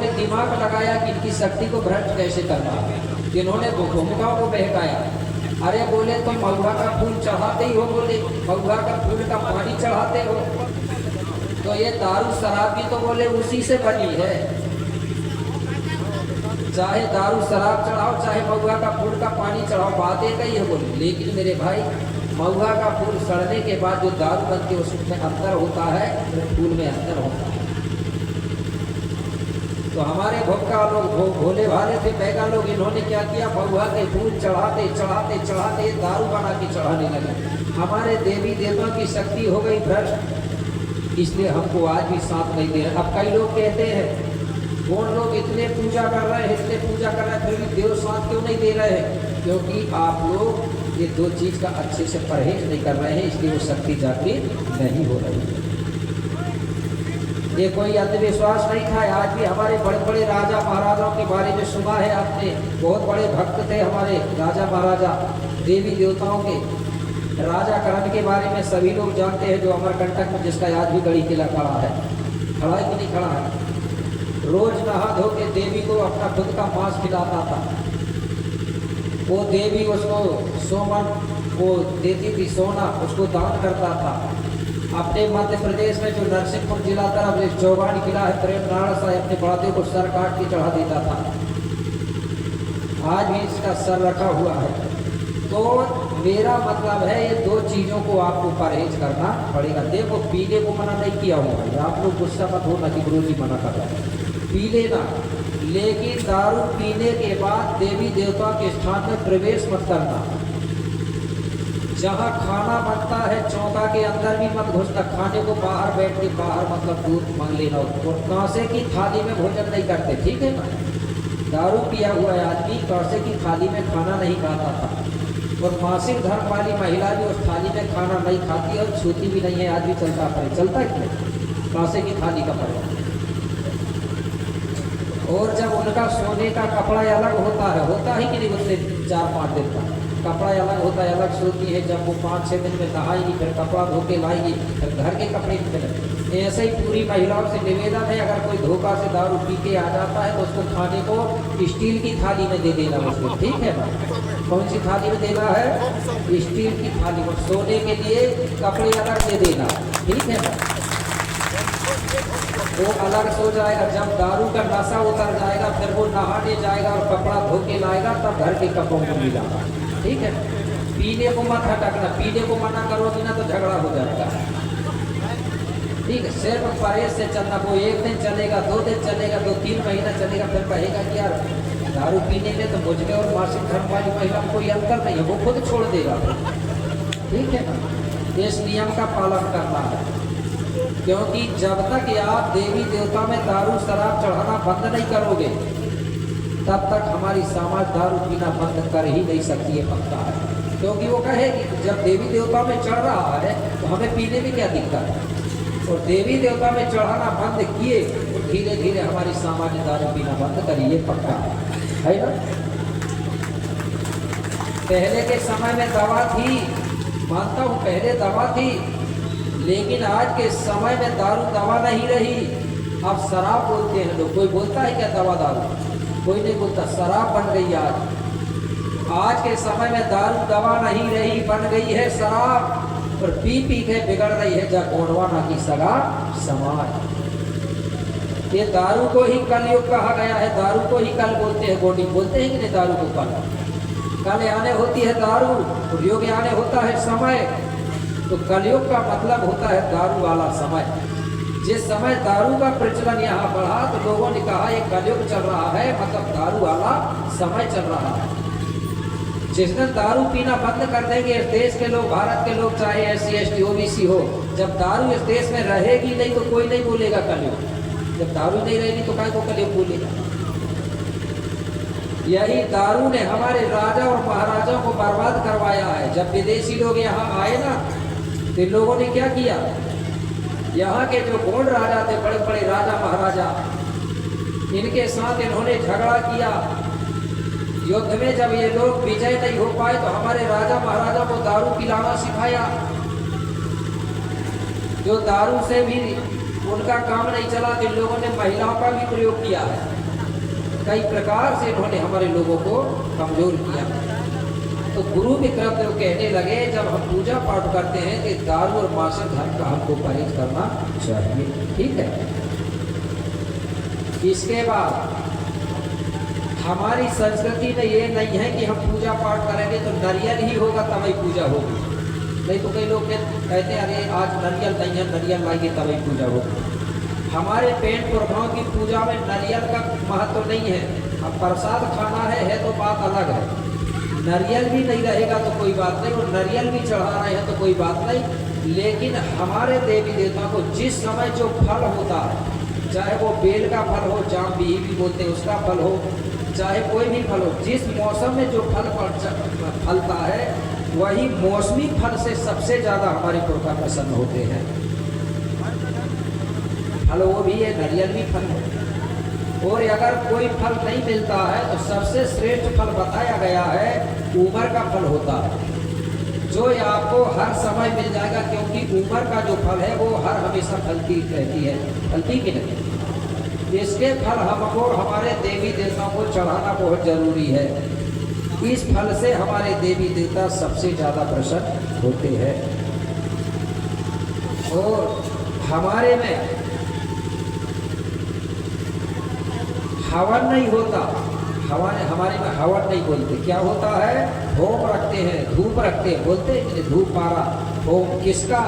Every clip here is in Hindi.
ने दिमाग लगाया कि इनकी शक्ति को भ्रष्ट कैसे करना है। इन्होंने भूमिकाओं को बहकाया। अरे बोले तुम महुआ का फूल चढ़ाते ही हो, बोले महुआ का फूल का पानी चढ़ाते हो, तो ये दारू शराब भी तो बोले उसी से बनी है। चाहे दारू शराब चढ़ाओ चाहे महुआ का फूल का पानी चढ़ाओ, बात एक ही है बोले। लेकिन मेरे भाई महुआ का फूल सड़ने के बाद जो दारू बनती है उसमें अंतर होता है, फूल में अंतर होता है। तो हमारे भक्का लोग भोले भाले थे, बैगा लोग, इन्होंने क्या किया, महुआ के फूल चढ़ाते चढ़ाते चढ़ाते दारू बना के चढ़ाने लगे। हमारे देवी देवता की शक्ति हो गई भ्रष्ट, इसलिए हमको आज भी साथ नहीं दे रहे। अब कई लोग कहते हैं कौन लोग इतने पूजा कर रहे हैं, इतने पूजा कर रहे हैं, फिर भी देव साथ क्यों नहीं दे रहे हैं? क्योंकि आप लोग ये दो चीज का अच्छे से परहेज नहीं कर रहे हैं, इसलिए वो शक्ति जागृत नहीं हो रही है। ये कोई अंधविश्वास नहीं था। आज भी हमारे बड़े बड़े राजा महाराजाओं के बारे में सुना है आपने, बहुत बड़े भक्त थे हमारे राजा महाराजा, देवी देवताओं के। राजा करण के बारे में सभी लोग जानते हैं, जो अमरकंटक में जिसका आज भी गढ़ी किला खड़ा है। खड़ा है कि नहीं खड़ा है? रोज नहा धो के देवी को अपना खुद का मांस खिलाता था। वो देवी उसको सोमन वो देती थी, सोना उसको दान करता था। अपने मध्य प्रदेश में जो नरसिंहपुर जिला तरफ एक चौगान किला है, प्रेम नारायण साहब अपने बड़ादे को सर काट के चढ़ा देता था। आज भी इसका सर रखा हुआ है। तो मेरा मतलब है ये दो चीज़ों को आपको परहेज करना पड़ेगा। देखो पीने को मना नहीं किया हुआ है, आप लोग गुस्सा मत होना कि गुरु जी मना कर रहे हैं, पी लेना, लेकिन दारू पीने के बाद देवी देवता के स्थान में प्रवेश मत करना। जहाँ खाना बनता है चौका के अंदर भी मत घुसना, खाने को बाहर बैठ के बाहर मतलब दूर मांग लेना। और कांसे की थाली में भोजन नहीं करते, ठीक है ना? दारू पिया हुआ आदमी कांसे की थाली में खाना नहीं खाता था, और मासिक धर्म वाली महिला भी उस थाली में खाना नहीं खाती और छूती भी नहीं है। आज भी चलता है, चलता है क्यों? कांसे की थाली का पड़ेगा। और जब उनका सोने का कपड़ा अलग होता है कि नहीं, उससे 4-5 दिन का कपड़ा अलग होता है, अलग सोती है। जब वो 5-6 दिन में नहाएगी, फिर कपड़ा धो के लाएगी, फिर घर के कपड़े निकलेंगे। ऐसे ही पूरी महिलाओं से निवेदन है, अगर कोई धोखा से दारू पी के आ जाता है तो उसको खाने को स्टील की थाली में दे देना उसको, ठीक है ना? कौन सी थाली में देना है? स्टील की थाली में। सोने के लिए कपड़े अलग दे देना, ठीक है ना? वो अलग सो जाएगा। जब दारू का नशा उतर जाएगा फिर वो नहाने जाएगा और कपड़ा धो के लाएगा, तब घर के कपड़ों को मिलाना, ठीक है? पीने को मत हटकना, पीने को मना करोगे ना तो झगड़ा हो जाएगा, ठीक है? सिर्फ परहेज से चलना। वो 1 दिन चलेगा, 2 दिन चलेगा, 2-3 महीना चलेगा, फिर कहेगा कि यार दारू पीने में तो मुझ में और मासिक धर्म वाली महिला में कोई अंतर नहीं है, वो खुद छोड़ देगा, ठीक है ना? इस नियम का पालन करना है, क्योंकि जब तक आप देवी देवता में दारू शराब चढ़ाना बंद नहीं करोगे तब तक हमारी समाज दारू पीना बंद कर ही नहीं सकती है, पक्का है। क्योंकि वो कहेगी जब देवी देवता में चढ़ रहा है तो हमें पीने में क्या दिक्कत है, और देवी देवता में चढ़ाना बंद किए तो धीरे धीरे हमारी समाज दारू पीना बंद करिए, पक्का है ना? पहले के समय में दवा थी, मानता हूँ पहले दवा थी, लेकिन आज के समय में दारू दवा नहीं रही। अब शराब बोलते हैं लोग। कोई बोलता है क्या दवा दारू? कोई नहीं बोलता, शराब बन गई आज के समय में दारू दवा नहीं रही, बन गई है शराब, और पी पी के बिगड़ रही है गोंडवाना की सगा समाज। ये दारू को ही कलयुग कहा गया है, दारू को ही कल बोलते हैं, गोडी बोलते हैं कि नहीं? दारू को कल आने होती है दारू, और युग आने होता है समय। तो कलयुग का मतलब होता है दारू वाला समय। जिस समय दारू का प्रचलन यहाँ बढ़ा तो लोगों ने कहा ये कलयुग चल रहा है, मतलब दारू वाला समय चल रहा है। जिस दिन दारू पीना बंद कर देंगे इस देश के लोग, भारत के लोग, चाहे SC ST OBC हो, जब दारू इस देश में रहेगी नहीं तो कोई नहीं बोलेगा कलयुग। जब दारू नहीं रहेगी तो काय को कलयुग बोलेगा? यही दारू ने हमारे राजा और महाराजाओं को बर्बाद करवाया है। जब विदेशी लोग यहाँ आए ना तो इन लोगों ने क्या किया, यहाँ के जो गोंड राजा थे, बड़े बड़े राजा महाराजा, इनके साथ इन्होंने झगड़ा किया। युद्ध में जब ये लोग विजय नहीं हो पाए तो हमारे राजा महाराजा को दारू पिलाना सिखाया। जो दारू से भी उनका काम नहीं चला तो इन लोगों ने महिलाओं का भी प्रयोग किया है। कई प्रकार से इन्होंने हमारे लोगों को कमजोर किया। तो गुरु विक्रम देव कहने लगे जब हम पूजा पाठ करते हैं कि दारू और मांसाहार धर्म का हमको परहेज करना चाहिए। ठीक है। इसके बाद हमारी संस्कृति में ये नहीं है कि हम पूजा पाठ करेंगे तो नारियल ही होगा तभी पूजा होगी। नहीं तो कई लोग कहते हैं अरे आज नारियल नहीं है, नारियल लाएंगे तभी पूजा होगी। हमारे पेट प्रभाव की पूजा में नारियल का महत्व नहीं है। अब प्रसाद खाना है तो बात अलग है। नारियल भी नहीं रहेगा तो कोई बात नहीं, और नारियल भी चढ़ा रहे हैं तो कोई बात नहीं। लेकिन हमारे देवी देवता को जिस समय जो फल होता है, चाहे वो बेल का फल हो, जाम भी बोलते हैं उसका फल हो, चाहे कोई भी फल हो, जिस मौसम में जो फल फलता है वही मौसमी फल से सबसे ज़्यादा हमारे पुरखा प्रसन्न होते हैं। फल वो भी है, नारियल भी फल है। और अगर कोई फल नहीं मिलता है तो सबसे श्रेष्ठ फल बताया गया है उमर का फल होता है, जो आपको हर समय मिल जाएगा, क्योंकि उमर का जो फल है वो हर हमेशा फलती रहती है। फलती की नहीं, इसके फल हमको हमारे देवी देवताओं को चढ़ाना बहुत जरूरी है। इस फल से हमारे देवी देवता सबसे ज़्यादा प्रसन्न होते हैं। और हमारे में हवन नहीं होता, हमारे में हवन नहीं बोलते। क्या होता है? होम रखते हैं, धूप रखते हैं, बोलते हैं धूप पारा। होम किसका?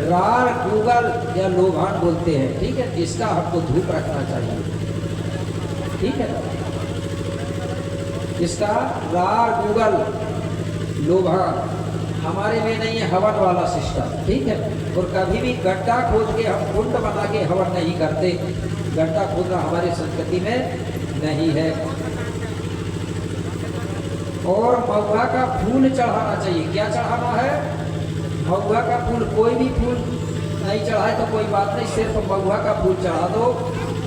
रार गूगल या लोभान बोलते हैं। ठीक है, इसका हमको धूप रखना चाहिए। ठीक है, इसका रार गूगल लोभान हमारे में नहीं है हवन वाला सिस्टम। ठीक है, और कभी भी गड्ढा खोद के हम कुंड बना के हवन नहीं करते। गड्ढा खोदना हमारी संस्कृति में नहीं है। और महुआ का फूल चढ़ाना चाहिए। क्या चढ़ाना है? महुआ का फूल। कोई भी फूल नहीं चढ़ाए तो कोई बात नहीं, सिर्फ महुआ का फूल चढ़ा दो।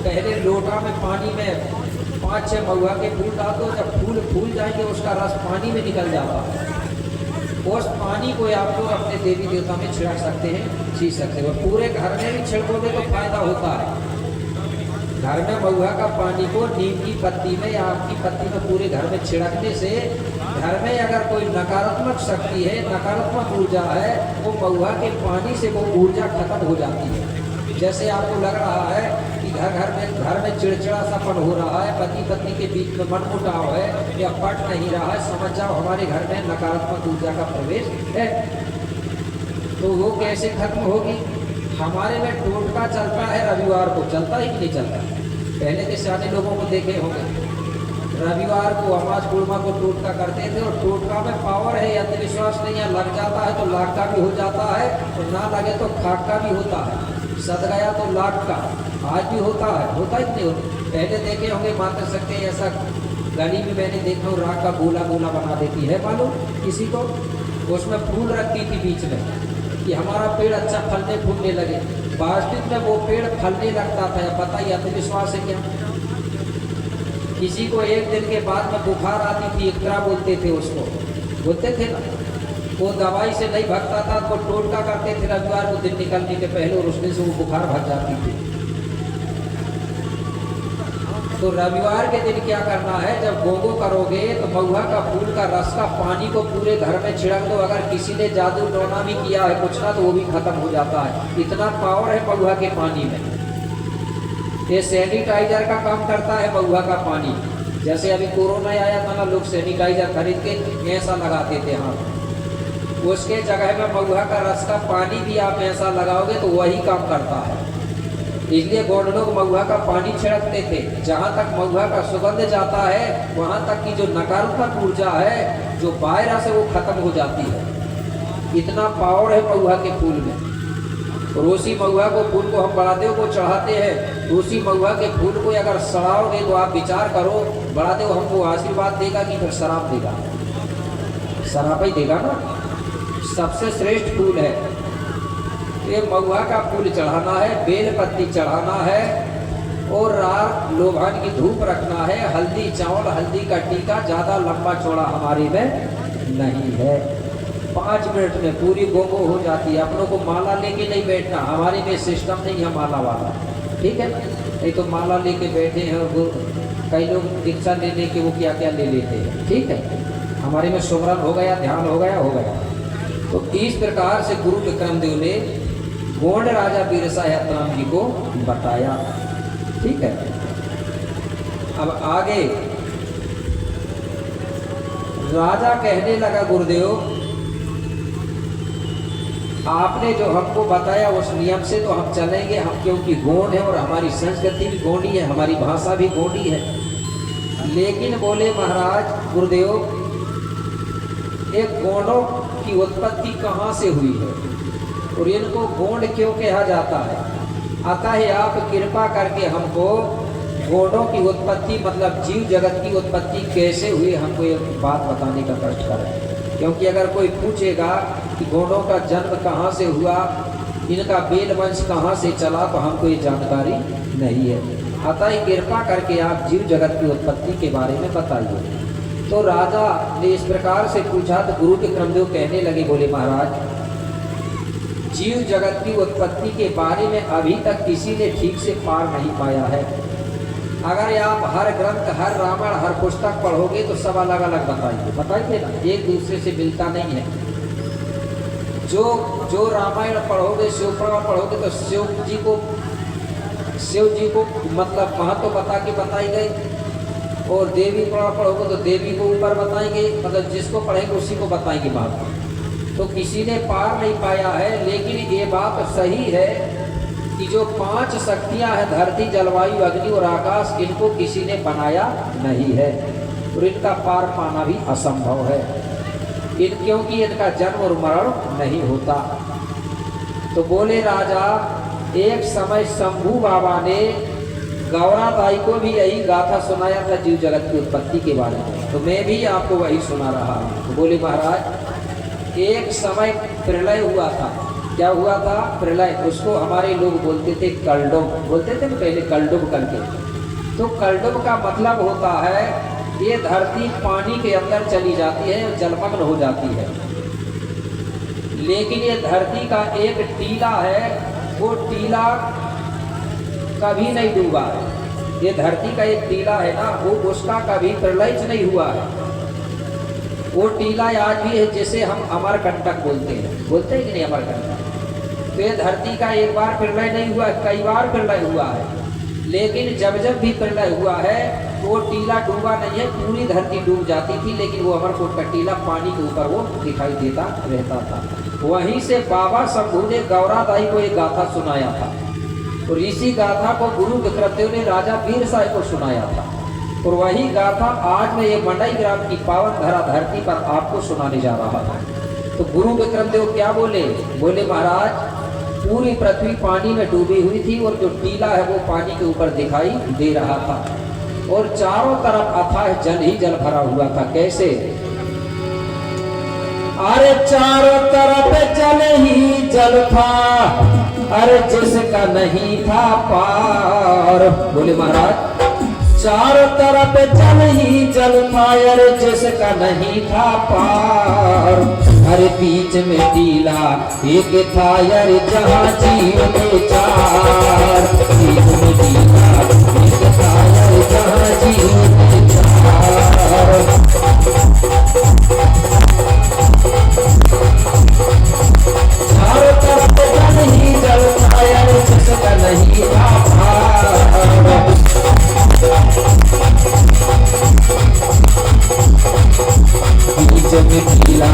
पहले लोटा में पानी में 5-6 महुआ के फूल डाल दो। जब फूल फूल जाएंगे उसका रस पानी में निकल जाता है। उस पानी को आप लोग अपने देवी देवता में छिड़क सकते हैं, छींच सकते हैं। और पूरे घर में भी छिड़कोगे तो फायदा होता है। घर में महुआ का पानी को नीम की पत्ती में या आम की पत्ती में पूरे घर में छिड़कने से घर में अगर कोई नकारात्मक शक्ति है, नकारात्मक ऊर्जा है, वो महुआ के पानी से वो ऊर्जा खत्म हो जाती है। जैसे आपको लग रहा है कि घर में चिड़चिड़ा सापन हो रहा है, पति पत्नी के बीच में मनमुटाव है या पट नहीं रहा है, समझ जाओ हमारे घर में नकारात्मक ऊर्जा का प्रवेश है। तो वो कैसे खत्म होगी? हमारे में टोटका चलता है रविवार को, चलता ही कि नहीं चलता? पहले के सियाने लोगों को देखे होंगे, रविवार को अमाज पूर्णिमा को टोटका करते थे। और टोटका में पावर है, अंधविश्वास नहीं है। लग जाता है तो लाख का भी हो जाता है, और ना लगे तो खाक का भी होता है। सद गया तो लाख का आज भी होता है। होता ही नहीं होता? पहले देखे होंगे माता शक्ति ऐसा गली में मैंने देखा हूँ, राख का गोला गोला बना देती है, मालूम किसी को? उसमें फूल रखती थी बीच में कि हमारा पेड़ अच्छा फलने फूलने लगे। वास्तविक में वो पेड़ फलने लगता था। बताइए अंधविश्वास है क्या? किसी को एक दिन के बाद में बुखार आती थी, इकरा बोलते थे उसको, बोलते थे ना, वो दवाई से नहीं भगता था तो टोटका करते थे रविवार को दिन निकलने के पहले, और उस दिन से वो बुखार भग जाती थी। तो रविवार के दिन क्या करना है? जब गोगो करोगे तो महुआ का फूल का रस का पानी को पूरे घर में छिड़क दो। अगर किसी ने जादू टोना भी किया है कुछ ना, तो वो भी खत्म हो जाता है। इतना पावर है महुआ के पानी में। ये सैनिटाइजर का काम करता है महुआ का पानी। जैसे अभी कोरोना आया था ना, लोग सैनिटाइजर खरीद के ऐसा लगाते थे हाथ, उसके जगह में महुआ का रस का पानी भी आप ऐसा लगाओगे तो वही काम करता है। इसलिए गौड़ लोग महुआ का पानी छिड़कते थे। जहाँ तक महुआ का सुगंध जाता है वहाँ तक की जो नकारात्मक ऊर्जा है, जो वायरस है, वो खत्म हो जाती है। इतना पावर है महुआ के फूल में। रोसी महुआ को फूल को हम बड़ादेव को चढ़ाते हैं। रोसी महुआ के फूल को अगर सड़ाओगे तो आप विचार करो, बड़ादेव हमको आशीर्वाद देगा कि फिर शराब देगा? शराब ही देगा ना। सबसे श्रेष्ठ फूल है ये महुआ का फूल चढ़ाना है, बेल पत्ती चढ़ाना है, और रात लोभान की धूप रखना है। हल्दी चावल, हल्दी का टीका ज़्यादा लंबा चौड़ा हमारे में नहीं है। 5 मिनट में पूरी गोगो हो जाती है। अपनों को माला लेके नहीं बैठना, हमारे में सिस्टम नहीं है माला वाला, ठीक है। नहीं तो माला लेके बैठे हैं और वो कई लोग दीक्षा लेने के वो क्या क्या ले लेते हैं, ठीक है। हमारे में सुमरन हो गया, ध्यान हो गया, हो गया। तो इस प्रकार से गुरु विक्रमदेव ने गोंड राजा बिरसा यात्राम जी को बताया, ठीक है। अब आगे राजा कहने लगा, गुरुदेव आपने जो हमको बताया उस नियम से तो हम चलेंगे, हम क्योंकि गोंड है और हमारी संस्कृति भी गोंडी है, हमारी भाषा भी गोंडी है। लेकिन बोले महाराज गुरुदेव, एक गोंडों की उत्पत्ति कहाँ से हुई है और इनको गोंड क्यों कहा जाता है? अतः आप कृपा करके हमको गोंडों की उत्पत्ति मतलब जीव जगत की उत्पत्ति कैसे हुई हमको एक बात बताने का कष्ट करें। क्योंकि अगर कोई पूछेगा कि गोंडों का जन्म कहाँ से हुआ, इनका बेल वंश कहाँ से चला, तो हमको ये जानकारी नहीं है। अतः कृपा करके आप जीव जगत की उत्पत्ति के बारे में बताइए। तो राजा ने इस प्रकार से पूछा तो गुरु विक्रमदेव कहने लगे, बोले महाराज जीव जगत की उत्पत्ति के बारे में अभी तक किसी ने ठीक से पार नहीं पाया है। अगर आप हर ग्रंथ, हर रामायण, हर पुस्तक पढ़ोगे तो सब अलग अलग बताइए ना, एक दूसरे से मिलता नहीं है। जो रामायण पढ़ोगे, शिव पुराण पढ़ोगे तो शिव जी को मतलब महत्व बता के बताई गई, और देवी पुराण पढ़ोगे तो देवी को ऊपर बताएंगे, मतलब जिसको पढ़ेंगे उसी को बताएंगे महत्व। तो किसी ने पार नहीं पाया है। लेकिन ये बात सही है कि जो 5 शक्तियां हैं, धरती, जलवायु, अग्नि और आकाश, इनको किसी ने बनाया नहीं है और इनका पार पाना भी असंभव है, क्योंकि इनका जन्म और मरण नहीं होता। तो बोले राजा, एक समय शंभू बाबा ने गौराबाई को भी यही गाथा सुनाया था जीव जगत की उत्पत्ति के बारे में, तो मैं भी आपको वही सुना रहा हूँ। तो बोले महाराज एक समय प्रलय हुआ था। क्या हुआ था? प्रलय। उसको हमारे लोग बोलते थे कलडुब, बोलते थे ना पहले कलडुब करके। तो कलडुब का मतलब होता है ये धरती पानी के अंदर चली जाती है और जलमग्न हो जाती है, लेकिन ये धरती का एक टीला है, वो टीला कभी नहीं डूबा है। ये धरती का एक टीला है ना, वो उसका कभी प्रलय नहीं हुआ है। वो टीला आज भी है, जिसे हम अमरकंटक बोलते हैं कि नहीं अमरकंटक। तो ये धरती का एक बार प्रलय नहीं हुआ, कई बार प्रलय हुआ है, लेकिन जब भी प्रलय हुआ है तो वो टीला डूबा नहीं है, पूरी धरती डूब जाती थी, लेकिन वो अमरकोट का टीला पानी के ऊपर वो दिखाई देता रहता था। वहीं से बाबा शंभू ने गौराबाई को एक गाथा सुनाया था, और इसी गाथा को गुरु विक्रमदेव ने राजा बिरसा को सुनाया था, और वही गाथा आज मैं ये मंडई ग्राम की पावन धरा धरती पर आपको सुनाने जा रहा था। तो गुरु विक्रमदेव क्या बोले? बोले महाराज पूरी पृथ्वी पानी में डूबी हुई थी, और जो टीला है वो पानी के ऊपर दिखाई दे रहा था, और चारों तरफ अथाह जल ही जल भरा हुआ था। कैसे? अरे चारों तरफ जल ही जल था, अरे जिसका नहीं था पार। बोले महाराज चारों तरफ जल ही जल था, अरे जिसका नहीं था पार। अरे बीच में टीला एक था, अरे जहाँ जीव के चार। बीच में टीला एक था, अरे जहाँ जीव के चार। चारों तरफ जल ही जल था, अरे जिसका नहीं था पार। बीच में टीला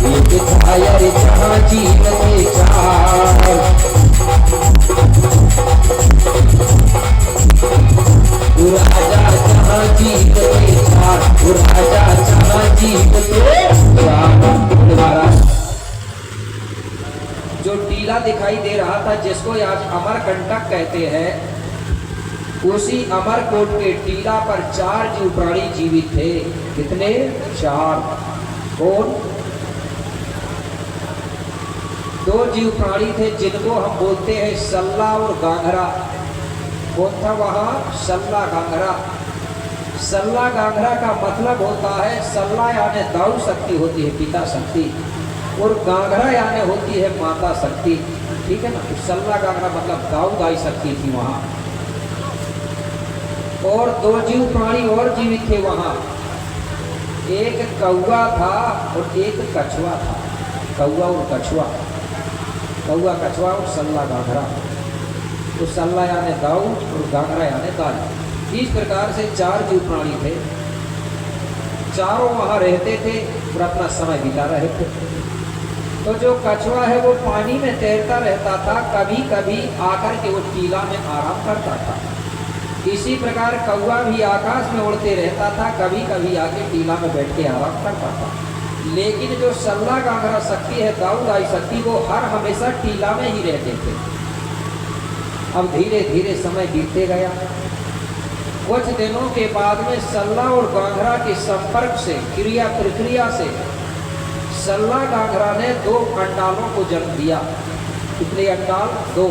एक था, अरे जहाँ जीव के चार। राजा जहाँ जीव के चार, राजा जहाँ जीव के चार। जो टीला दिखाई दे रहा था, जिसको आज अमरकंटक कहते हैं, उसी अमरकोट के टीला पर 4 जीव प्राणी जीवित थे। कितने? 4। कौन? 2 जीव प्राणी थे जिनको हम बोलते हैं सल्ला और गांगरा। कौन था वहां? सल्ला गांगरा। सल्ला गांगरा का मतलब होता है, सल्ला यानी दाऊ शक्ति होती है, पिता शक्ति, और गांगरा यानी होती है माता शक्ति, ठीक है ना। तो सल्ला गांगरा मतलब दाऊ दाई शक्ति थी वहाँ। और दो जीव प्राणी और जीवित थे वहाँ, एक कौवा था और एक कछुआ था। कौवा और कछुआ, कौवा कछुआ और सल्ला गांगरा। तो सल्ला यानी दाऊ और गांगरा यानी दाई। इस प्रकार से चार जीव प्राणी थे, चारों वहाँ रहते थे और अपना समय बिता रहे थे। तो जो कछुआ है वो पानी में तैरता रहता था, कभी कभी आकर के वो टीला में आराम करता था। इसी प्रकार कौवा भी आकाश में उड़ते रहता था, कभी कभी आके टीला में बैठ के आराम करता था। लेकिन जो सल्ला गांगरा शक्ति है, दाऊ दाई शक्ति, वो हर हमेशा टीला में ही रहते थे। अब धीरे धीरे समय बीतते गया। कुछ दिनों के बाद में सल्ला और गांगरा के संपर्क से, क्रिया प्रक्रिया से, सल्ला गांगरा ने 2 अंडालों को जन्म दिया। कितने अंडाल? 2।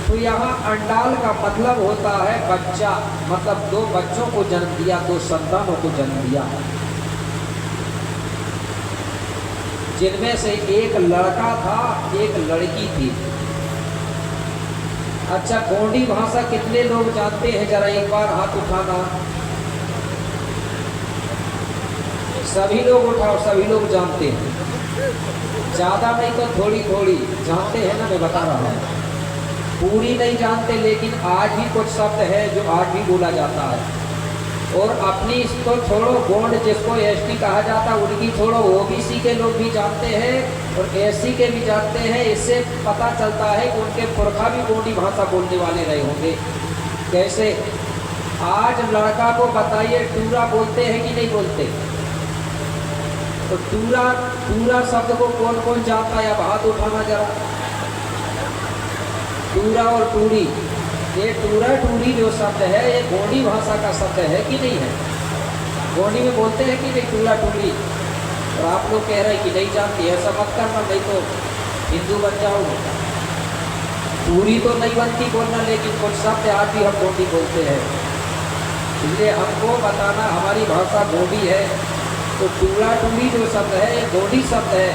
तो यहाँ अंडाल का मतलब होता है बच्चा, मतलब 2 बच्चों को जन्म दिया, 2 संतानों को जन्म दिया, जिनमें से एक लड़का था, एक लड़की थी। अच्छा, गोंडी भाषा कितने लोग जानते हैं? जरा एक बार हाथ उठाना। सभी लोग उठाओ, सभी लोग जानते हैं। ज़्यादा नहीं तो थोड़ी थोड़ी जानते हैं ना, मैं बता रहा हूँ। पूरी नहीं जानते, लेकिन आज भी कुछ शब्द है जो आज भी बोला जाता है। और अपनी इसको छोड़ो, गोंड जिसको एसटी कहा जाता है उनकी छोड़ो, ओबीसी के लोग भी जानते हैं और एससी के भी जानते हैं। इससे पता चलता है कि उनके पुरखा भी गोंडी भाषा बोलने वाले रहे होंगे। कैसे? आज लड़का को बताइए, टूरा बोलते हैं कि नहीं बोलते? तो टूरा शब्द को कौन कौन जानता है? अब हाथ उठाना जरा। टूरा और टूरी, ये टूरा टूरी जो शब्द है, ये गोंडी भाषा का शब्द है कि नहीं है? गोंडी में बोलते हैं कि नहीं टूरा टूरी? और आप लोग कह रहे हैं कि नहीं जानती। ऐसा मत करना, नहीं तो हिंदू बन जाओगे। पूरी तो नहीं बनती बोलना, लेकिन कुछ शब्द आज भी हम गोंडी बोलते हैं। इसलिए हमको बताना हमारी भाषा गोंडी है। तो टूरा टूरी जो शब्द है ये गोंडी शब्द है।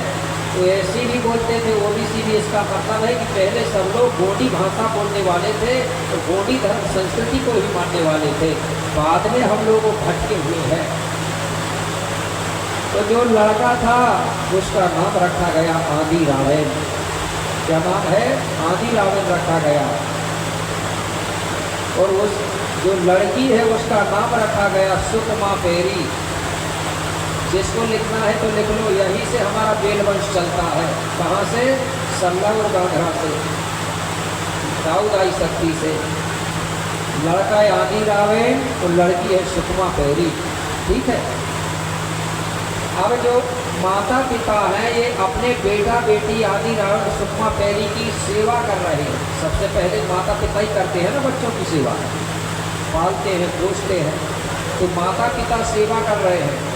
तो ऐसी भी बोलते थे, ओबीसी भी। इसका मतलब है कि पहले सब लोग गोंडी भाषा बोलने वाले थे और गोंडी धर्म संस्कृति को ही मानने वाले थे। बाद में हम लोग भटके हुए हैं। तो जो लड़का था उसका नाम रखा गया आदि रावण। क्या नाम है? आदि रावण रखा गया। और उस जो लड़की है उसका नाम रखा गया सुकमा पेरी। जिसको लिखना है तो लिख लो, यहीं से हमारा बेल वंश चलता है। कहाँ से? सल्ला और गांगरा से, दाऊ दाई शक्ति से। लड़का है आदि रावण और लड़की है सुकमा पेरी, ठीक है। अब जो माता पिता हैं ये अपने बेटा बेटी आदि रावण सुकमा पेरी की सेवा कर रहे हैं। सबसे पहले माता पिता ही करते हैं ना बच्चों की सेवा, पालते हैं, पोसते हैं। तो माता पिता सेवा कर रहे हैं।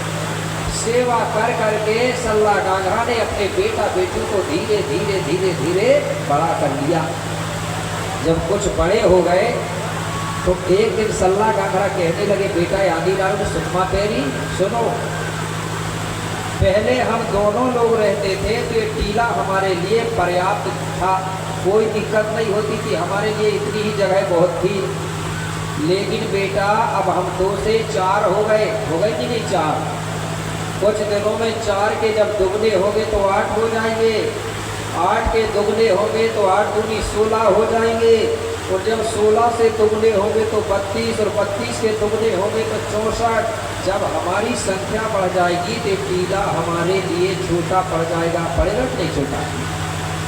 सेवा कर करके सल्ला गांगरा ने अपने बेटा बेटी को धीरे धीरे धीरे धीरे बड़ा कर लिया। जब कुछ बड़े हो गए तो एक दिन सल्ला गांगरा कहने लगे, बेटा आदि रावण सुकमा पेरी सुनो, पहले हम दोनों लोग रहते थे तो ये टीला हमारे लिए पर्याप्त था, कोई दिक्कत नहीं होती थी, हमारे लिए इतनी ही जगह बहुत थी। लेकिन बेटा अब हम 2 से 4 हो गए कि नहीं? 4। कुछ दिनों में 4 के जब दुगने होंगे तो 8 हो जाएंगे, 8 के दुगने होंगे तो 8 दूनी 16 हो जाएंगे, और जब 16 से दुगने होंगे तो 32, और 32 के दुगने होंगे तो 64। जब हमारी संख्या बढ़ जाएगी तो टीला हमारे लिए छोटा पड़ जाएगा। पड़ेगा कि नहीं छोटा?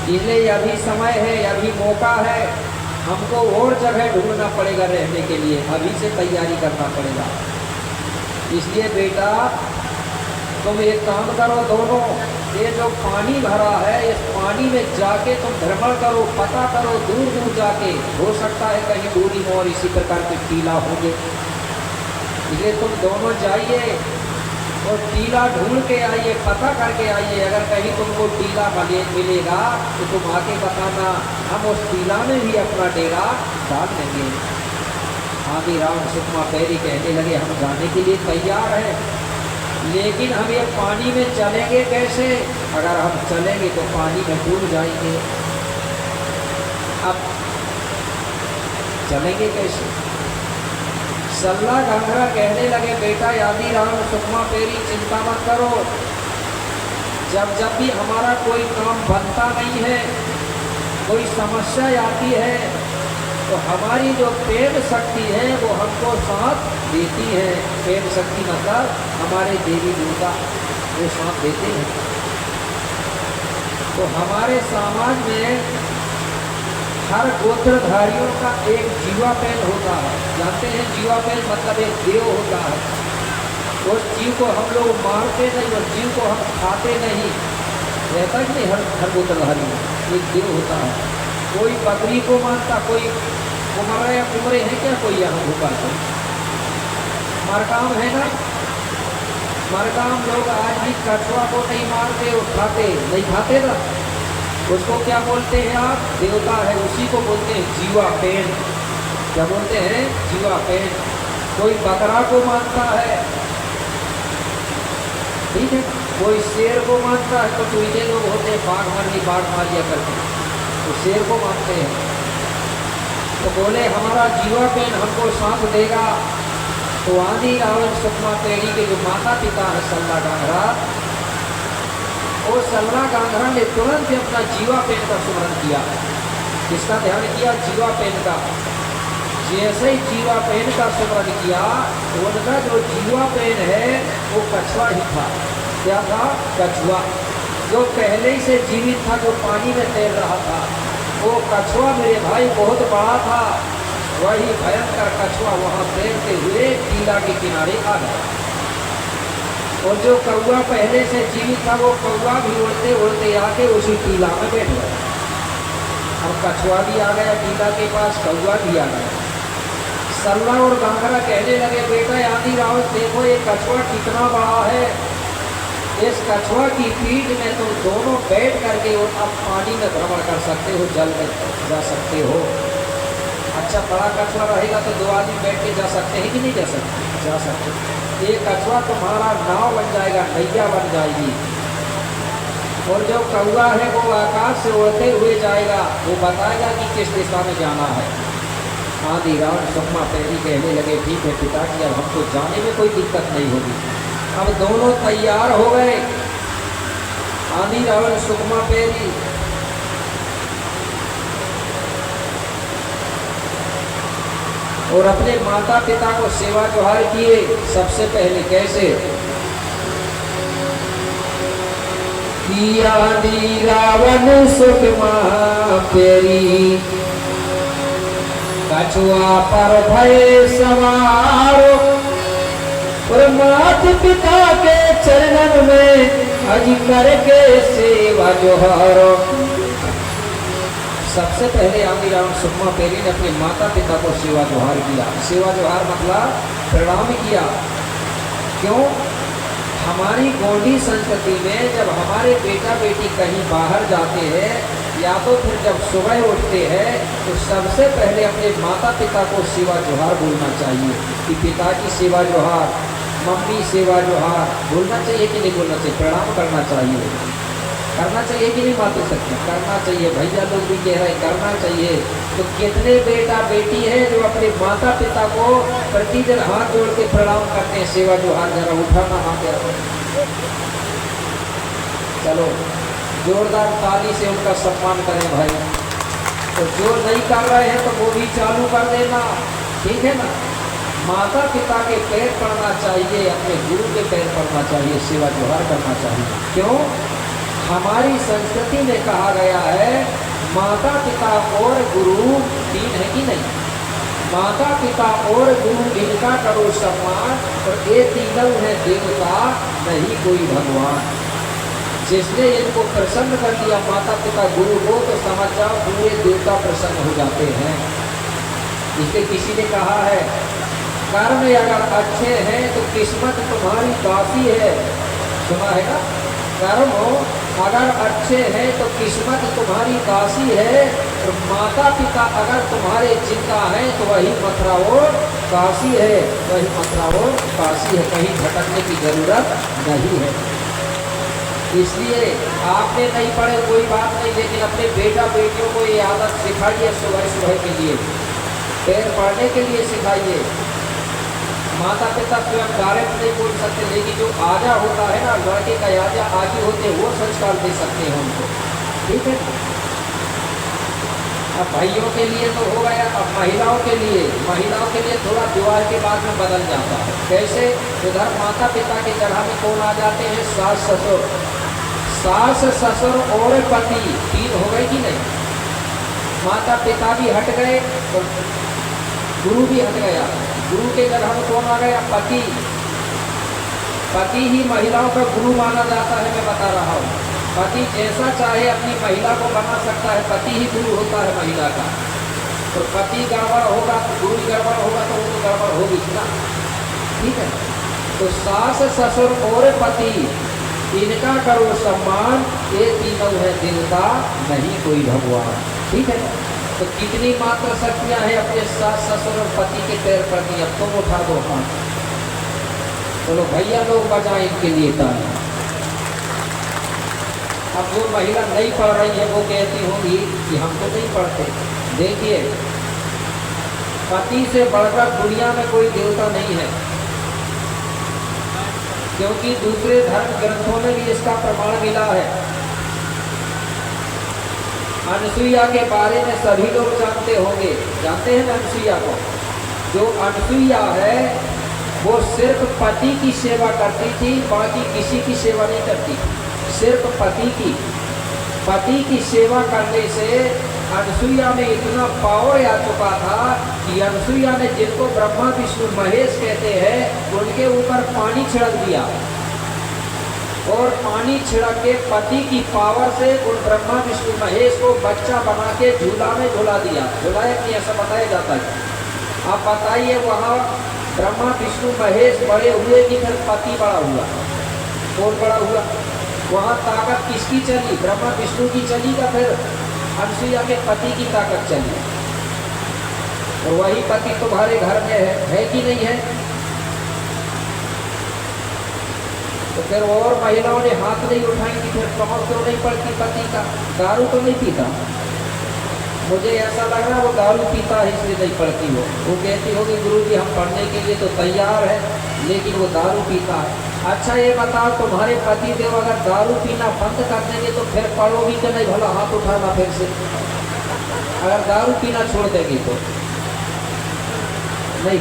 इसलिए अभी समय है, अभी मौका है, हमको और जगह ढूंढना पड़ेगा रहने के लिए, अभी से तैयारी करना पड़ेगा। इसलिए बेटा तुम एक काम करो, दोनों ये जो पानी भरा है इस पानी में जाके तुम भ्रमण करो, पता करो दूर दूर जाके, हो सकता है कहीं दूरी में और इसी प्रकार के टीला होंगे। इसलिए तुम दोनों जाइए और टीला ढूंढ के आइए, पता करके आइए। अगर कहीं तुमको टीला मिलेगा तो तुम आके बताना, हम उस टीला में भी अपना डेरा डाल लेंगे। आदि रावण सुकमा पेरी कहने लगे, हम जाने के लिए तैयार हैं। लेकिन हम ये पानी में चलेंगे कैसे? अगर हम चलेंगे तो पानी में डूब जाएंगे। अब चलेंगे कैसे? सल्ला घाघरा कहने लगे, बेटा यादी राम सुकमा पेरी, चिंता मत करो। जब भी हमारा कोई काम बनता नहीं है, कोई समस्या आती है, तो हमारी जो प्रेम शक्ति है वो हमको साथ देती है। प्रेम शक्ति मतलब हमारे देवी देवता वो साथ देते हैं। तो हमारे समाज में हर गोत्रधारियों का एक जीवा पेन होता है। जानते हैं जीवा पेन मतलब एक देव होता है। उस जीव को हम लोग मारते नहीं, उस जीव को हम खाते नहीं। रहता कि नहीं हर गोत्रधारी में एक देव होता है। कोई बकरी को मारता, कोई कुमरा या कुमरे हैं क्या कोई यहाँ भूखा है? मरकाम है ना, मरकाम लोग आज भी कछुआ को नहीं मारते, उठाते नहीं खाते ना। उसको क्या बोलते हैं आप? देवता है, उसी को बोलते हैं जीवा पेन। क्या बोलते हैं? जीवा पेन। कोई बकरा को मानता है, ठीक है, कोई शेर को मानता है। तो चूहे लोग होते हैं बाघ मारिया करते, तो शेर को मानते हैं। तो बोले हमारा जीवा पेन हमको साथ देगा। तो आदि रावण सुकमा पेड़ी के जो माता पिता है सल्ला घाघरा, वो सल्ला घाघरा ने तुरंत अपना जीवा पेन का स्मरण किया। किसका ध्यान किया? जीवा पेन का। जैसे ही जीवा पेन का स्मरण किया, उनका जो जीवा पेन है वो कछुआ ही था। क्या था? कछुआ, जो पहले ही से जीवित था, जो पानी में तैर रहा था। वो कछुआ मेरे भाई बहुत बड़ा था। वही भयंकर कछुआ वहां तैरते हुए टीला के किनारे आ गया। और जो कौआ पहले से जीवित था, वो कौआ भी उड़ते उड़ते आके उसी टीला में बैठ गया। अब कछुआ भी आ गया टीला के पास, कौआ भी आ गया। सल्ला और घाघरा कहने लगे, बेटा आदि रावण देखो ये कछुआ कितना बड़ा है। इस कछुआ की पीठ में तुम दोनों बैठ करके अब पानी में भ्रमण कर सकते हो, जल में जा सकते हो। अच्छा बड़ा कछुआ रहेगा तो 2 आदमी बैठ के जा सकते हैं कि नहीं जा सकते? जा सकते। ये कछुआ तुम्हारा नाव बन जाएगा, नैया बन जाएगी। और जो कौआ है वो आकाश से उड़ते हुए जाएगा, वो बताएगा कि किस दिशा में जाना है। आदि रावण सुकमा पेड़ी कहने लगे, ठीक है पिताजी, अब हमको जाने में कोई दिक्कत नहीं होगी। अब दोनों तैयार हो गए, आदि रावण सुकमा पेड़ी। और अपने माता पिता को सेवा जोहार किए। सबसे पहले कैसे? आदि रावण सुकमा पेड़ी, कछुआ पर भय सवार, और मात पिता के चरणन में अज करके सेवा जोहार। सबसे पहले आदि रावण सुकमा पेड़ी ने अपने माता पिता को सेवा जोहार किया। सेवा जोहार मतलब प्रणाम किया। क्यों? हमारी गौड़ी संस्कृति में जब हमारे बेटा बेटी कहीं बाहर जाते हैं या तो फिर जब सुबह उठते हैं, तो सबसे पहले अपने माता पिता को सेवा जोहार बोलना चाहिए कि पिताजी सेवा जोहार, मम्मी सेवा जोहार। बोलना चाहिए कि नहीं बोलना चाहिए? प्रणाम करना चाहिए। करना चाहिए कि नहीं माता शक्ति? करना चाहिए। भैया लोग भी कह रहे करना चाहिए। तो कितने बेटा बेटी है जो अपने माता पिता को प्रतिदिन हाथ जोड़ के प्रणाम करते हैं, सेवा जोहार? जरा उठाना हाथ यार। चलो जोरदार ताली से उनका सम्मान करें भाई। तो जो नहीं कर रहे हैं तो वो भी चालू कर देना, ठीक है ना? माता पिता के पैर पड़ना चाहिए, अपने गुरु के पैर पड़ना चाहिए, सेवा जोहार करना चाहिए। क्यों? हमारी संस्कृति में कहा गया है माता पिता और गुरु तीन है कि नहीं? माता पिता और गुरु इनका करो सम्मान, और ये तीनों है देवता, नहीं कोई भगवान। जिसने इनको प्रसन्न कर दिया माता पिता गुरु को, तो समझ जाओ पूरे देवता प्रसन्न हो जाते हैं। इसलिए किसी ने कहा है कर्म अगर अच्छे हैं तो किस्मत तुम्हारी बासी है। सुना है ना? कर्म अगर अच्छे हैं तो किस्मत तुम्हारी बासी है, और माता पिता अगर तुम्हारे चिंता है तो वही मथुरा और काशी है, वही मथुरा और काशी है, कहीं भटकने की जरूरत नहीं है। इसलिए आपने नहीं पढ़े कोई बात नहीं, लेकिन अपने बेटा बेटियों को ये आदत सिखाइए, सुबह सुबह के लिए पैर पढ़ने के लिए सिखाइए। माता पिता स्वयं डायरेक्ट नहीं बोल सकते, लेकिन जो आजा होता है ना, लड़के का आजा आगे होते वो संस्कार दे सकते हैं उनको, ठीक है। अब भाइयों के लिए तो हो गया, अब महिलाओं के लिए थोड़ा विवाह के बाद में बदल जाता है। कैसे? उधर माता पिता के जगह में कौन आ जाते हैं? सास ससुर। सास ससुर और पति, तीन हो गए कि नहीं? माता पिता भी हट गए और गुरु भी हट गया। गुरु के जगह में कौन आ गया? पति। पति ही महिलाओं का गुरु माना जाता है, मैं बता रहा हूँ। पति जैसा चाहे अपनी महिला को बना सकता है, पति ही गुरु होता है महिला का। तो पति गड़बड़ होगा तो गुरु गड़बड़ होगा, तो वो तो गड़बड़ होगी ना, ठीक है। तो सास ससुर और पति, इनका करो सम्मान, ये तीनों है देवता, नहीं कोई भगवान, ठीक है। तो कितनी मात्र शक्तियां हैं अपने सास ससुर और पति के पैर प्रति। अब तुम उठा दो हाथ, चलो भैया लोग बजाएं इनके लिए ताली। अब जो महिला नहीं पढ़ रही है वो कहती होंगी कि हम तो नहीं पढ़ते। देखिए, पति से बढ़कर दुनिया में कोई देवता नहीं है, क्योंकि दूसरे धर्म ग्रंथों में भी इसका प्रमाण मिला है। अनसुईया के बारे में सभी लोग जानते होंगे, जानते हैं ना अनसुईया को? जो अनसुईया है वो सिर्फ पति की सेवा करती थी, बाकी किसी की सेवा नहीं करती, सिर्फ पति की सेवा करने से अनसुईया में इतना पावर आ चुका था कि अनसुईया ने, जिनको ब्रह्मा विष्णु महेश कहते हैं, उनके ऊपर पानी छिड़क दिया और पानी छिड़क के पति की पावर से उन ब्रह्मा विष्णु महेश को बच्चा बना के झूला में झूला दिया। झूलाया कि ऐसा बताया जाता है। आप बताइए, वहाँ ब्रह्मा विष्णु महेश बड़े हुए कि फिर पति बड़ा हुआ? कौन बड़ा हुआ? वहाँ ताकत किसकी चली? ब्रह्मा विष्णु की चली का फिर अनसुईया के पति की ताकत चली। और वही पति तुम्हारे घर में है कि नहीं है? तो फिर और महिलाओं ने हाथ नहीं उठाई कि फिर कमर क्यों नहीं पड़ती पति का? दारू तो नहीं पीता? मुझे ऐसा लग रहा है वो दारू पीता है इसलिए नहीं पढ़ती हो। वो कहती होगी गुरुजी हम पढ़ने के लिए तो तैयार है, लेकिन वो दारू पीता है। अच्छा ये बताओ, तुम्हारे पति देव अगर दारू पीना बंद कर देंगे तो फिर पढ़ोगी कि नहीं? भला हाथ उठाना फिर से। अगर दारू पीना छोड़ देगी तो नहीं,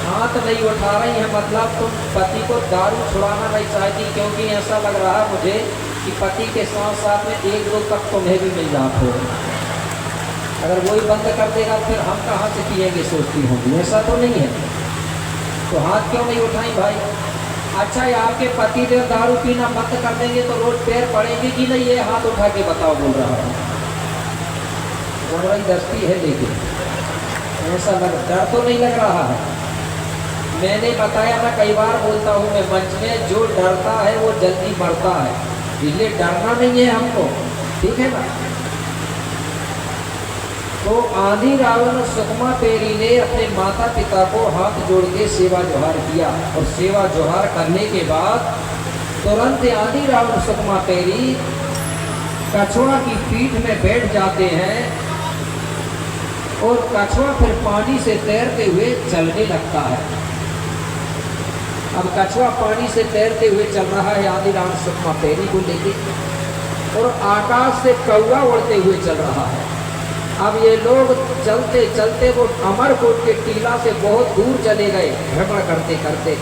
हाथ नहीं उठा रही है, मतलब तुम पति को दारू छुड़ाना नहीं चाहती, क्योंकि ऐसा लग रहा है मुझे कि पति के साथ साथ में एक दो तक तुम्हें भी मिल जाते हो। अगर वही बंद कर देगा फिर हम कहाँ से पिएंगे सोचती होंगी, ऐसा तो नहीं है। तो हाथ क्यों नहीं उठाई भाई? अच्छा, ये आपके पति देव दारू पीना बंद कर देंगे तो रोज पैर पड़ेंगे कि नहीं? ये हाथ उठा के बताओ, बोल रहा हूँ। जबरदस्ती है, लेकिन ऐसा डर तो नहीं लग रहा है। मैंने बताया, मैं कई बार बोलता हूँ मैं मंच में, जो डरता है वो जल्दी मरता है, इसलिए डरना नहीं है हमको, ठीक है ना। तो आदि रावण सुकमा पेरी ने अपने माता पिता को हाथ जोड़ के सेवा जोहार किया, और सेवा जोहार करने के बाद तुरंत आदि रावण सुकमा पेरी कछुआ की पीठ में बैठ जाते हैं, और कछुआ फिर पानी से तैरते हुए चलने लगता है। अब कछुआ पानी से तैरते हुए चल रहा है आदि रावण सुकमा पेरी को लेके, और आकाश से कौवा उड़ते हुए चल रहा है। अब ये लोग चलते चलते वो अमरकोट के टीला से बहुत दूर चले गए, भ्रमण करते करते।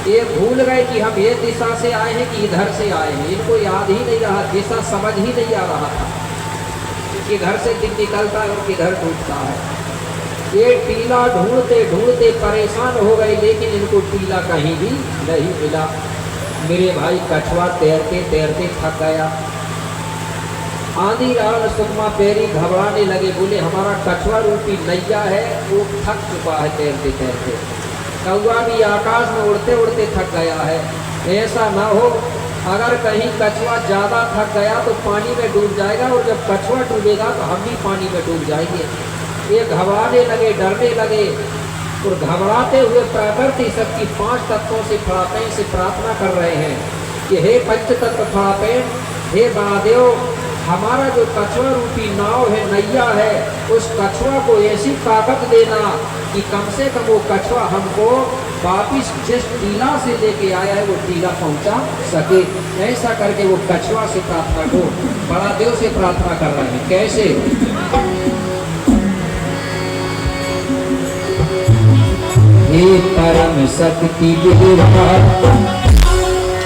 ये भूल गए कि हम ये दिशा से आए हैं कि इधर से आए हैं। इनको याद ही नहीं रहा, दिशा समझ ही नहीं आ रहा था कि घर से दिन निकलता है और किधर डूबता है। ये टीला ढूंढते ढूंढते परेशान हो गए, लेकिन इनको टीला कहीं भी नहीं मिला। मेरे भाई कछुआ तैरते तैरते थक गया। आदि रावण सुकमा पेरी घबराने लगे, बोले हमारा कछुआ रूपी नैया है वो थक चुका है तैरते तैरते। कौवा भी आकाश में उड़ते उड़ते थक गया है। ऐसा ना हो अगर कहीं कछुआ ज़्यादा थक गया तो पानी में डूब जाएगा, और जब कछुआ डूबेगा तो हम भी पानी में डूब जाएंगे। ये घबराने लगे, डरने लगे, और घबराते हुए प्रकृति सबकी 5 तत्वों से फड़ापें से प्रार्थना कर रहे हैं कि हे पंच तत्व फड़ापें, हे महादेव, हमारा जो कछुआ रूपी नाव है, नैया है, उस कछुआ को ऐसी ताकत देना कि कम से कम वो कछुआ हमको वापिस जिस टीला से लेके आया है वो टीला पहुंचा सके। ऐसा करके वो कछुआ से प्रार्थना को बड़ा देव से प्रार्थना कर रहे हैं। कैसे? हे परम शक्ति देवा,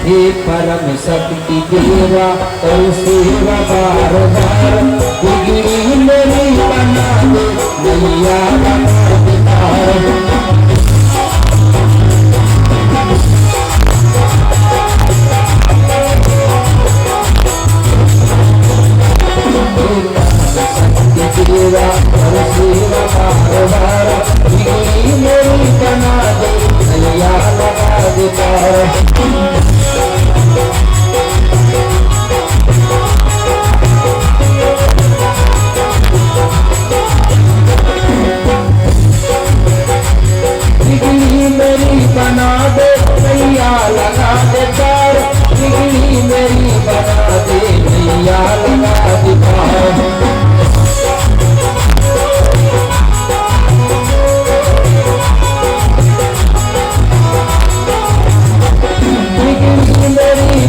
हे परम शक्ति देवा, और सेवा बार बार, बिगड़ी मेरी बना दे नैया पार। देवा और सेवा बार बार, बिगड़ी मेरी बना दे नैया लगा दे पार। बिगड़ी मेरी बना दे नैया लगा दे पार, बिगड़ी मेरी बना दे नैया लगा दे पार।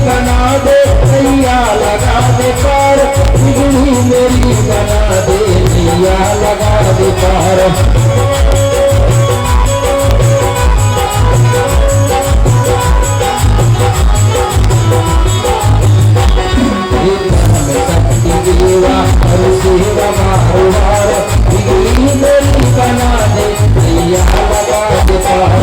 बना दे नैया लगा दे पार, बिगड़ी मेरी बना दे नैया लगा दे पार। शक्ति देवा और सेवा बार बार, बिगड़ी मेरी बना दे नैया लगा दे पार।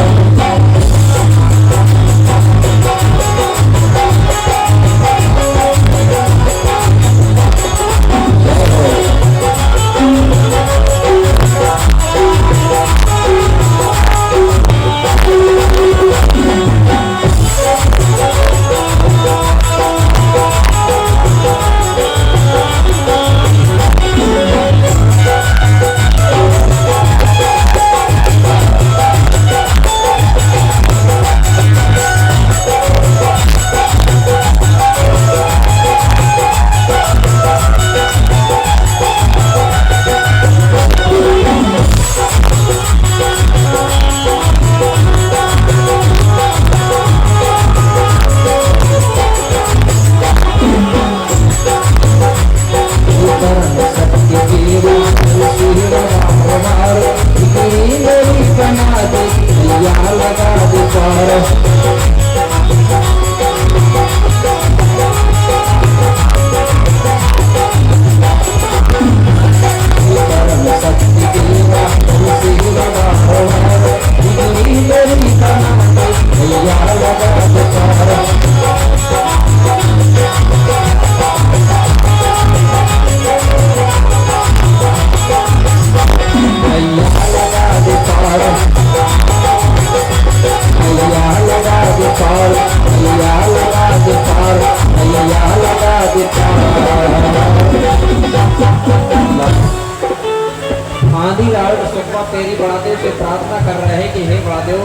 तेरी बड़ादेव से प्रार्थना कर रहे हैं कि हे बड़ादेव,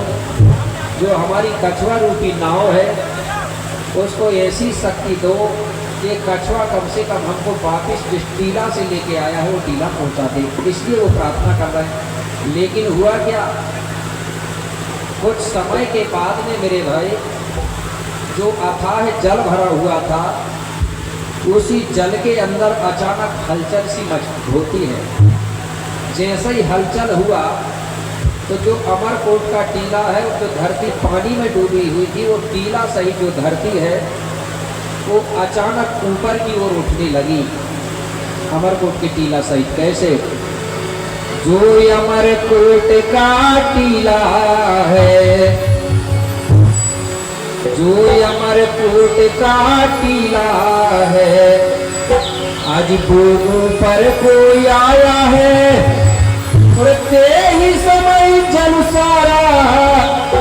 जो हमारी कछुआ रूपी नाव है उसको ऐसी शक्ति दो कि कछुआ कम से कम हमको वापिस जिस टीला से लेके आया है वो टीला पहुंचा दे। इसलिए वो प्रार्थना कर रहे हैं। लेकिन हुआ क्या, कुछ समय के बाद में मेरे भाई, जो अथाह जल भरा हुआ था, उसी जल के अंदर अचानक हलचल सी होती है। जैसे ही हलचल हुआ तो जो अमरकोट का टीला है, जो धरती पानी में डूबी हुई थी, वो टीला सहित जो धरती है वो अचानक ऊपर की ओर उठने लगी, अमरकोट के टीला सहित। कैसे? जो अमरकोट का टीला है, जो अमरकोट का टीला है, आज भूमि पर कोई आया है, उड़ते ही समय जल सारा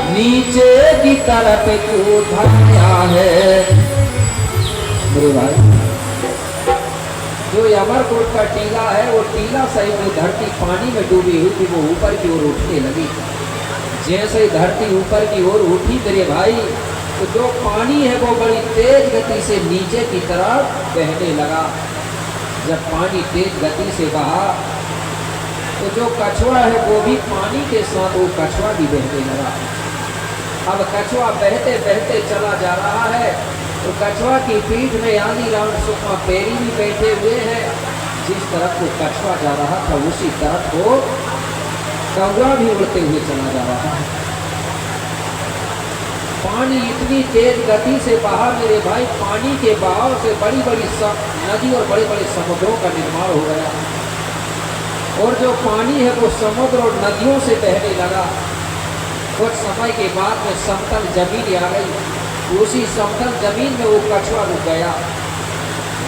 नीचे की तरफ को धाया है। मेरे भाई, जो अमरकोट का टीला है वो टीला सहित जो धरती पानी में डूबी हुई थी वो ऊपर की ओर उठने लगी। जैसे ही धरती ऊपर की ओर उठी मेरे भाई, तो जो पानी है वो बड़ी तेज गति से नीचे की तरफ बहने लगा। जब पानी तेज गति से बहा तो जो कछुआ है वो भी पानी के साथ वो कछुआ भी बहने लगा। अब कछुआ बहते बहते चला जा रहा है, तो कछुआ की पीठ में आदि राम सुखमा पेरी भी बैठे हुए हैं। जिस तरफ को कछुआ जा रहा था उसी तरफ को कौवा भी उड़ते हुए चला जा रहा है। पानी इतनी तेज गति से बहा मेरे भाई, पानी के बहाव से बड़ी बड़ी नदी और बड़े बड़े समुद्रों का निर्माण हो गया। और जो पानी है वो समुद्र और नदियों से बहने लगा। कुछ समय के बाद में समतल जमीन आ गई। उसी समतल जमीन में वो कछुआ रुक गया।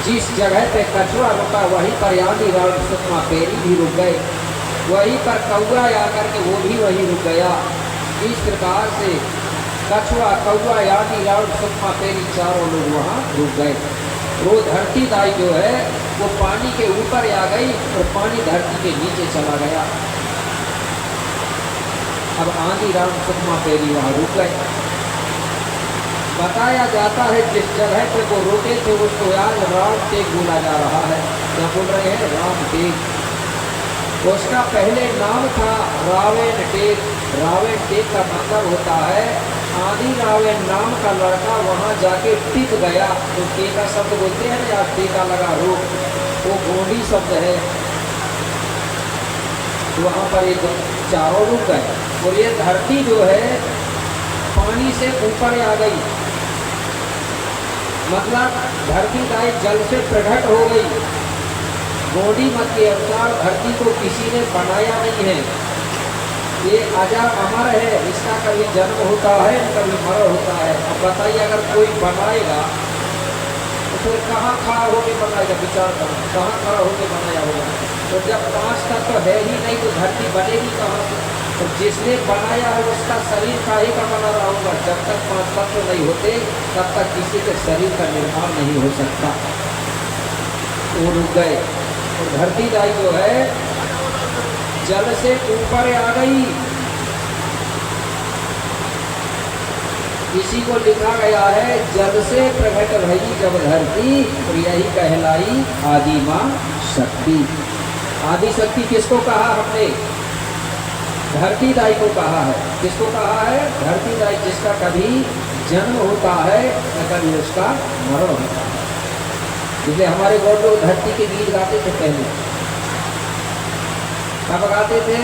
जिस जगह पे कछुआ रुका वहीं पर आदि राम सुखमा पेरी भी रुक गए। वहीं पर कौआ आकर के वो भी वहीं रुक गया। इस प्रकार से कछुआ, कौआ, आदि राम सुखमा पेरी चारों लोग वहाँ रुक गए। वो धरती दाई जो है वो पानी के ऊपर आ गई और पानी धरती के नीचे चला गया। अब आदि राम सुखमा पेरी वहाँ रुक गए। बताया जाता है जिस जगह पे वो रुके थे उसको आज राम टेक बोला जा रहा है। क्या बोल रहे हैं? राम टेक। उसका पहले नाम था रावण टेक। रावण टेक का मतलब होता है आदि रावण नाम का लड़का वहाँ जाके टिक गया। तो टेका शब्द बोलते हैं ना, टीका लगा रोक, वो गोंडी शब्द है। वहाँ पर एक चारों रुक गए और ये धरती जो है पानी से ऊपर आ गई। मतलब धरती दाई जल से प्रकट हो गई। गोंडी मत के अनुसार धरती को किसी ने बनाया नहीं है, ये अजर अमर है। इसका कभी जन्म होता है कभी मरण होता है। अब बताइए अगर कोई बनाएगा तो फिर कहाँ खड़ा होकर बनाएगा? विचार करो, कहाँ खड़ा होकर बनाया होगा? तो जब 5 तत्व तो है ही नहीं तो धरती बनेगी कहाँ से? तो जिसने बनाया है उसका शरीर काहे का बना रहा होगा? जब तक 5 तत्व तो नहीं होते तब तक किसी के शरीर का निर्माण नहीं हो सकता। वो रुक गए और धरती दाई जो है जल से ऊपर आ गई। इसी को लिखा गया है जल से प्रकट भई जब धरती, और यही कहलाई आदि मां शक्ति। आदि शक्ति किसको कहा हमने? धरती दाई को कहा है। किसको कहा है? धरती दाई, जिसका कभी जन्म होता है न कभी उसका मरण होता है। इसलिए हमारे गौर लोग धरती के गीत गाते थे पहले। कब गाते थे?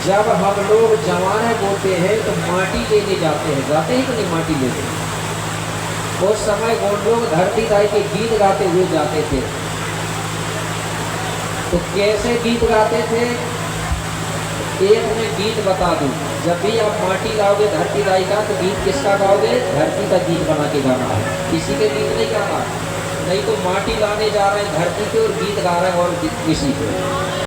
जब हम लोग जवाने बोलते हैं तो माटी लेने जाते हैं। गाते हैं कि नहीं माटी लेते? उस समय वो लोग धरती दाई के गीत गाते हुए जाते थे। तो कैसे गीत गाते थे? एक में गीत बता दूं, जब भी आप माटी लाओगे धरती दाई का तो गीत किसका गाओगे? धरती का गीत बना के गाना है, किसी के गीत नहीं गाना। नहीं तो माटी लाने जा रहे हैं धरती के और गीत गा रहे हैं और किसी को।